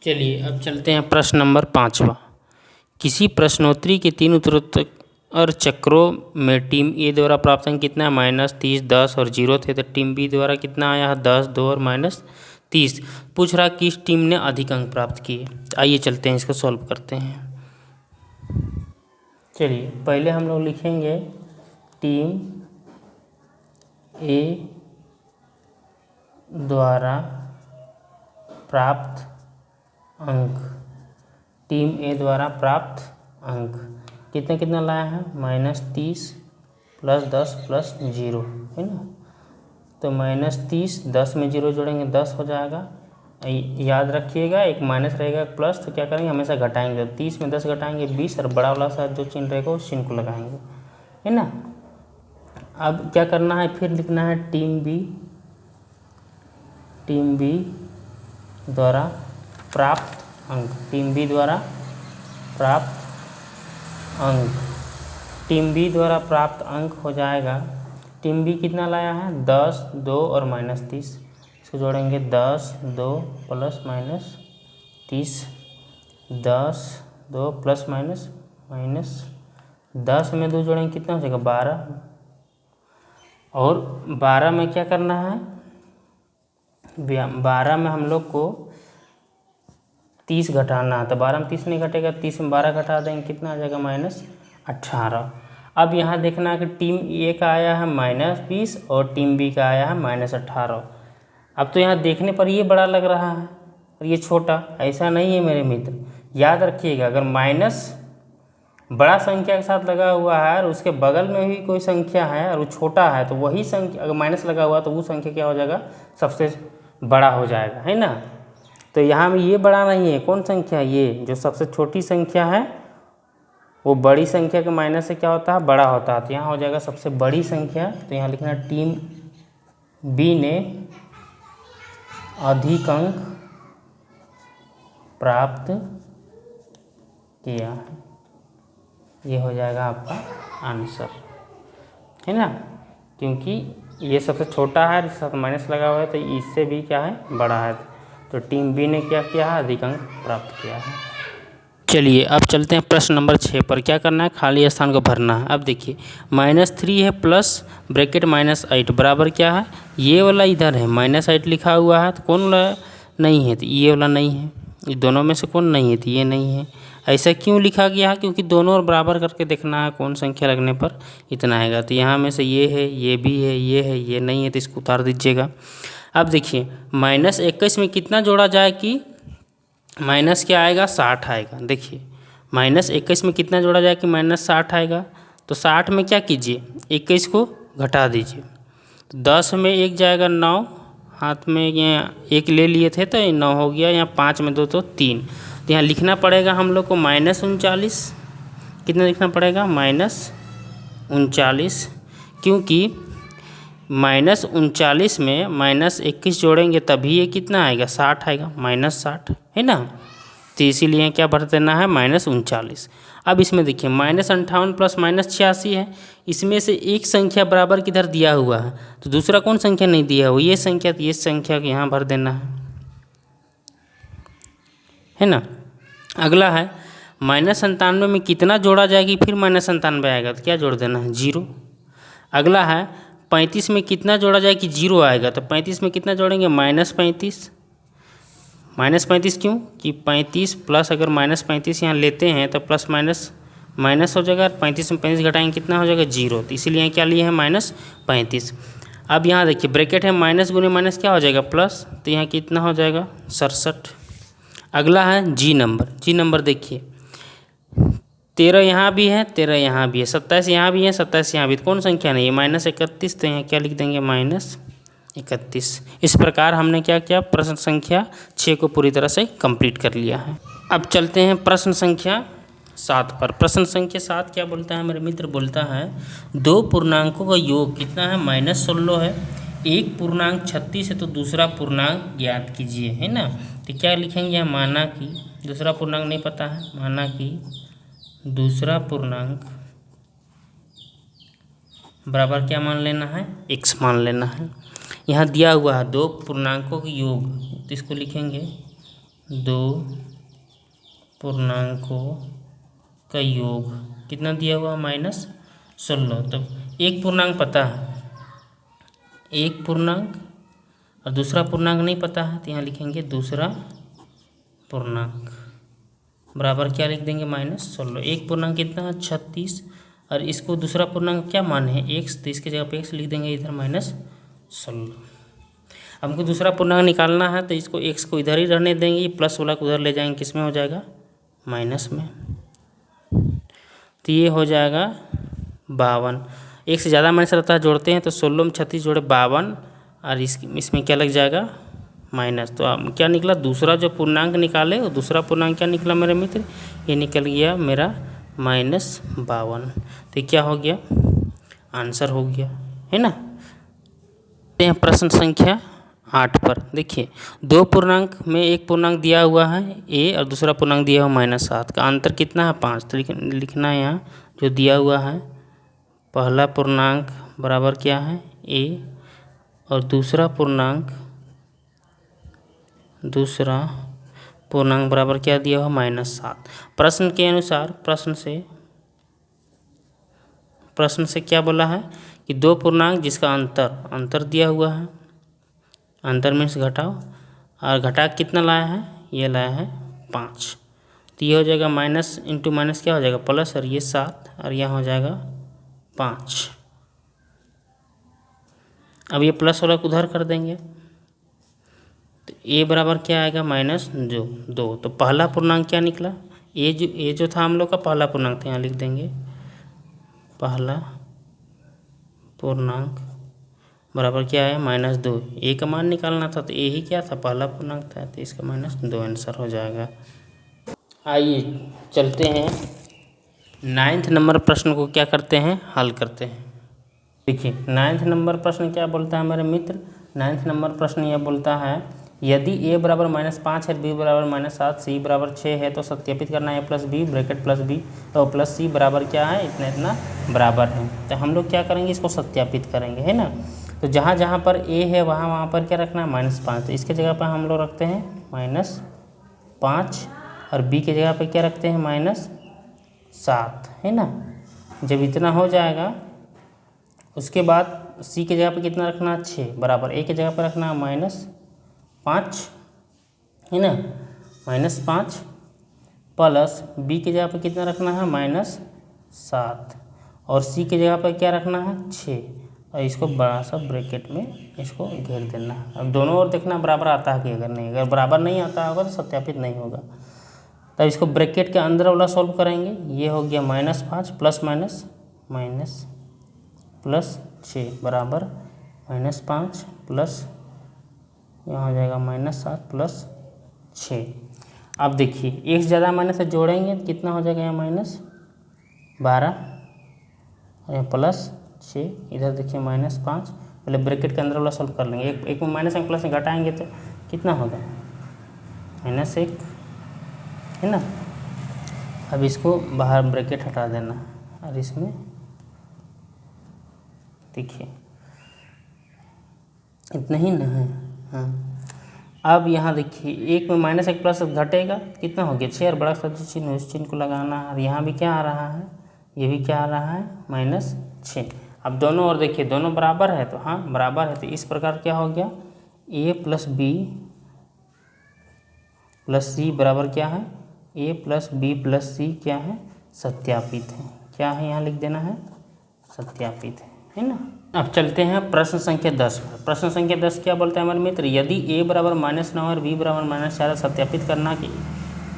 चलिए अब चलते हैं प्रश्न नंबर 5वां। किसी प्रश्नोत्तरी के 3 उत्तरोत्तर चक्रों में टीम ए द्वारा प्राप्त अंक कितना है? -30, 10 और 0 थे। तो टीम बी द्वारा कितना आया है? 10, 2 और -30। पूछ रहा किस टीम ने अधिक अंक प्राप्त किए। आइए चलते हैं, इसको सॉल्व करते हैं। चलिए पहले हम लोग लिखेंगे टीम ए द्वारा प्राप्त अंक। टीम ए द्वारा प्राप्त अंक कितना कितना लाया है? -30 + 10 + 0 है ना। तो -30, 10 में 0 जोड़ेंगे 10 हो जाएगा। याद रखिएगा एक माइनस रहेगा एक प्लस, तो क्या करेंगे हमेशा घटाएंगे। 30 में 10 घटाएंगे 20 और बड़ा वाला सा जो चिन्ह रहेगा उस चिन्ह को लगाएंगे, है ना। अब क्या करना है, फिर लिखना है टीम बी द्वारा प्राप्त अंक। टीम बी द्वारा प्राप्त अंक। टीम बी द्वारा प्राप्त अंक हो जाएगा, टीम बी कितना लाया है? 10, 2 और -30। इसको जोड़ेंगे 10, 2 ± 30, 10, 2 ± 10 में 2 जोड़ेंगे कितना हो जाएगा? 12। और 12 में क्या करना है? 12 में हम लोग को 30 घटाना है। तो 12 में 30 नहीं घटेगा, 30 में 12 घटा देंगे कितना आ जाएगा? -18। अब यहाँ देखना है कि टीम ए का आया है -20 और टीम बी का आया है -18। अब तो यहाँ देखने पर ये बड़ा लग रहा है और ये छोटा। ऐसा नहीं है मेरे मित्र, याद रखिएगा अगर माइनस बड़ा संख्या के साथ लगा हुआ है और उसके बगल में भी कोई संख्या है और वो छोटा है, तो वही संख्या अगर माइनस लगा हुआ तो वो संख्या क्या हो जाएगा? सबसे बड़ा हो जाएगा, है ना। तो यहाँ में ये बड़ा नहीं है, कौन संख्या? ये जो सबसे छोटी संख्या है वो बड़ी संख्या के माइनस से क्या होता है? बड़ा होता है। तो यहाँ हो जाएगा सबसे बड़ी संख्या। तो यहाँ लिखना टीम बी ने अधिक अंक प्राप्त किया है। ये हो जाएगा आपका आंसर, है ना, क्योंकि ये सबसे छोटा है, इसके साथ माइनस लगा हुआ है, तो इससे भी क्या है? बड़ा है। तो टीम बी ने क्या किया है? अधिक अंक प्राप्त किया है। चलिए अब चलते हैं प्रश्न नंबर 6 पर। क्या करना है? खाली स्थान को भरना है। अब देखिए -3 है प्लस ब्रैकेट -8 बराबर क्या है? ये वाला इधर है -8 लिखा हुआ है, तो कौन वाला नहीं है? तो ये वाला नहीं है। ये दोनों में से कौन नहीं है? तो ये नहीं है। ऐसा क्यों लिखा गया है? क्योंकि दोनों और बराबर करके देखना है कौन संख्या लगने पर इतना आएगा। तो यहाँ में से ये है, ये भी है, ये है, ये नहीं है, तो इसको उतार दीजिएगा। अब देखिए -21 में कितना जोड़ा जाए कि माइनस क्या आएगा? 60 आएगा। देखिए -21 में कितना जोड़ा जाए कि -60 आएगा। तो 60 में क्या कीजिए? 21 को घटा दीजिए। तो 10 में 1 जाएगा 9, हाथ में यहाँ 1 ले लिए थे तो 9 हो गया। यहाँ 5 में 2 तो 3। तो यहाँ लिखना पड़ेगा हम लोग को -39। कितना लिखना पड़ेगा? -39, क्योंकि -39 में -21 जोड़ेंगे तभी ये कितना आएगा? 60 आएगा, -60, है ना। तो इसीलिए क्या भर देना है? -39। अब इसमें देखिए -58 प्लस -86 है। इसमें से एक संख्या बराबर किधर दिया हुआ है, तो दूसरा कौन संख्या नहीं दिया हुआ? ये संख्या। तो ये संख्या को यहाँ भर देना है ना। अगला है -97 में कितना जोड़ा जाएगी फिर -97 आएगा, तो क्या जोड़ देना है? 0। अगला है 35 में कितना जोड़ा जाए कि 0 आएगा, तो 35 में कितना जोड़ेंगे? -35। -35 क्यों? कि 35 प्लस अगर -35 यहाँ लेते हैं तो प्लस माइनस माइनस हो जाएगा। 35 में 35 घटाएंगे कितना हो जाएगा? 0। तो इसीलिए यहाँ क्या लिए हैं? -35। अब यहाँ देखिए ब्रैकेट है, माइनस गुने माइनस क्या हो जाएगा? प्लस। तो यहाँ कितना हो जाएगा? 67। अगला है जी नंबर देखिए 13 यहाँ भी है, 13 यहाँ भी है, 27 यहाँ भी है, 27 यहाँ भी। तो कौन संख्या नहीं है? -31। तो यहाँ क्या लिख देंगे? -31। इस प्रकार हमने क्या किया? प्रश्न संख्या 6 को पूरी तरह से कंप्लीट कर लिया है। अब चलते हैं प्रश्न संख्या 7 पर। प्रश्न संख्या 7 क्या बोलता है मेरे मित्र? बोलता है 2 पूर्णांकों का योग कितना है? -16 है। एक पूर्णांक 36 है, तो दूसरा पूर्णांक ज्ञात कीजिए, है ना। तो क्या लिखेंगे यहाँ? माना कि दूसरा पूर्णांक नहीं पता है, माना कि दूसरा पूर्णांक बराबर क्या मान लेना है? x मान लेना है। यहाँ दिया हुआ है 2 पूर्णांकों का योग, तो इसको लिखेंगे दो पूर्णांकों का योग कितना दिया हुआ -16। तब एक पूर्णांक पता है, एक पूर्णांक और दूसरा पूर्णांक नहीं पता है, तो यहाँ लिखेंगे दूसरा पूर्णांक बराबर क्या लिख देंगे -16। एक पूर्णांक कितना है 36 और इसको दूसरा पूर्णांक क्या मान है x, तो इसके जगह पे x लिख देंगे इधर -16। हमको दूसरा पूर्णांक निकालना है तो इसको x को इधर ही रहने देंगे, प्लस वाला को उधर ले जाएंगे, किस में हो जाएगा माइनस में। तो ये हो जाएगा 52। एक से ज़्यादा माइनस रहता है, जोड़ते हैं तो 16 में 36 जोड़े 52 और इसमें क्या लग जाएगा माइनस। तो अब क्या निकला, दूसरा जो पूर्णांक निकाले वो दूसरा पूर्णांक क्या निकला मेरे मित्र, ये निकल गया मेरा -52। तो क्या हो गया, आंसर हो गया, है ना। प्रश्न संख्या 8 पर देखिए, दो पूर्णांक में एक पूर्णांक दिया हुआ है a और दूसरा पूर्णांक दिया हुआ -7 का अंतर कितना है 5। तो लिखना है यहाँ जो दिया हुआ है, पहला पूर्णांक बराबर क्या है a और दूसरा पूर्णांक बराबर क्या दिया हुआ -7। प्रश्न के अनुसार प्रश्न से क्या बोला है कि दो पूर्णांक जिसका अंतर दिया हुआ है, अंतर मीन्स घटाओ, और घटा कितना लाया है, ये लाया है 5। तो ये हो जाएगा माइनस इंटू माइनस क्या हो जाएगा प्लस, और ये 7 और यहाँ हो जाएगा 5। अब ये प्लस वाला को उधर कर देंगे तो a बराबर क्या आएगा -2। तो पहला पूर्णांक क्या निकला, a जो था हम लोग का पहला पूर्णांक था, यहाँ लिख देंगे पहला पूर्णांक बराबर क्या है -2। a का मान निकालना था तो a ही क्या था पहला पूर्णांक था, तो इसका -2 आंसर हो जाएगा। आइए चलते हैं 9th नंबर प्रश्न को क्या करते हैं, हल करते हैं। देखिए 9th नंबर प्रश्न क्या बोलता है मेरे मित्र, 9th नंबर प्रश्न यह बोलता है यदि a बराबर -5 है, b बराबर -7, c बराबर 6 है तो सत्यापित करना है a plus B bracket plus B और प्लस सी बराबर क्या है इतना इतना बराबर है। तो हम लोग क्या करेंगे, इसको सत्यापित करेंगे, है ना। तो जहाँ जहाँ पर a है वहाँ पर क्या रखना है -5। तो इसके जगह पर हम लोग रखते हैं -5 और b के जगह पर क्या रखते हैं -7, है ना। जब इतना हो जाएगा उसके बाद c के जगह पर कितना रखना है 6 बराबर a के जगह पर रखना है -5, है ना, -5 प्लस b के जगह पर कितना रखना है -7 और c के जगह पर क्या रखना है 6 और इसको बड़ा सा ब्रैकेट में इसको घेर देना है। अब दोनों ओर देखना बराबर आता है कि अगर नहीं, अगर बराबर नहीं आता होगा तो सत्यापित नहीं होगा। तब इसको ब्रैकेट के अंदर वाला सॉल्व करेंगे, ये हो गया -5 प्लस माइनस प्लस 6 बराबर -5 प्लस यहाँ हो जाएगा -7 प्लस 6। अब देखिए एक से ज़्यादा माइनस से जोड़ेंगे तो कितना हो जाएगा, यहाँ -12 और यहाँ प्लस 6, इधर देखिए -5। पहले ब्रैकेट के अंदर वाला सॉल्व कर लेंगे, एक में माइनस में प्लस में घटाएंगे तो कितना होगा -1, है ना। अब इसको बाहर ब्रैकेट हटा देना और इसमें देखिए इतना ही ना है, हाँ। अब यहाँ देखिए एक में -1 प्लस घटेगा कितना हो गया 6 और बड़ा सा जो चिन्ह उस चिन्ह को लगाना है और यहाँ भी क्या आ रहा है, ये भी क्या आ रहा है -6। अब दोनों और देखिए दोनों बराबर है, तो हाँ बराबर है, तो इस प्रकार क्या हो गया a plus B plus C बराबर क्या है a प्लस बी प्लस सी क्या है सत्यापित है, क्या है यहाँ लिख देना है सत्यापित है ना। अब चलते हैं प्रश्न संख्या 10 पर। प्रश्न संख्या 10 क्या बोलता है हमारे मित्र, यदि a बराबर -9 और b बराबर -4 सत्यापित करना कि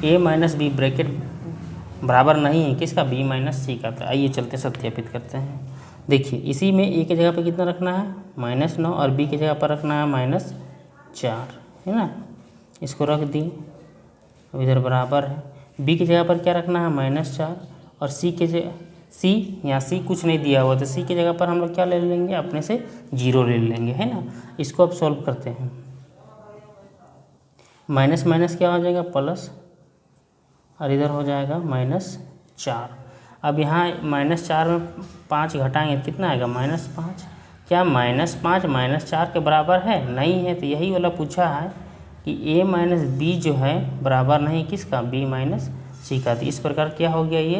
a माइनस बी ब्रैकेट बराबर नहीं है किसका, b माइनस सी का। तो आइए चलते सत्यापित करते हैं। देखिए इसी में a के जगह पर कितना रखना है -9 और b की जगह पर रखना है -4, है ना। इसको रख दी, अब इधर बराबर है, b की जगह पर क्या रखना है -4 और c के जगह यहाँ c कुछ नहीं दिया हुआ तो c की जगह पर हम लोग क्या ले लेंगे अपने से 0 ले लेंगे, है ना। इसको अब सॉल्व करते हैं, माइनस माइनस क्या हो जाएगा प्लस और इधर हो जाएगा -4। अब यहाँ -4 में 5 घटाएंगे तो कितना आएगा -5। क्या -5 -4 के बराबर है, नहीं है। तो यही वाला पूछा है कि a माइनस बी जो है बराबर नहीं किसका, b माइनस सी का। तो इस प्रकार क्या हो गया, ये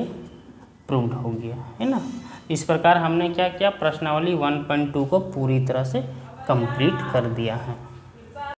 प्रूव्ड हो गया, है ना। इस प्रकार हमने क्या किया, प्रश्नावली 1.2 को पूरी तरह से कंप्लीट कर दिया है।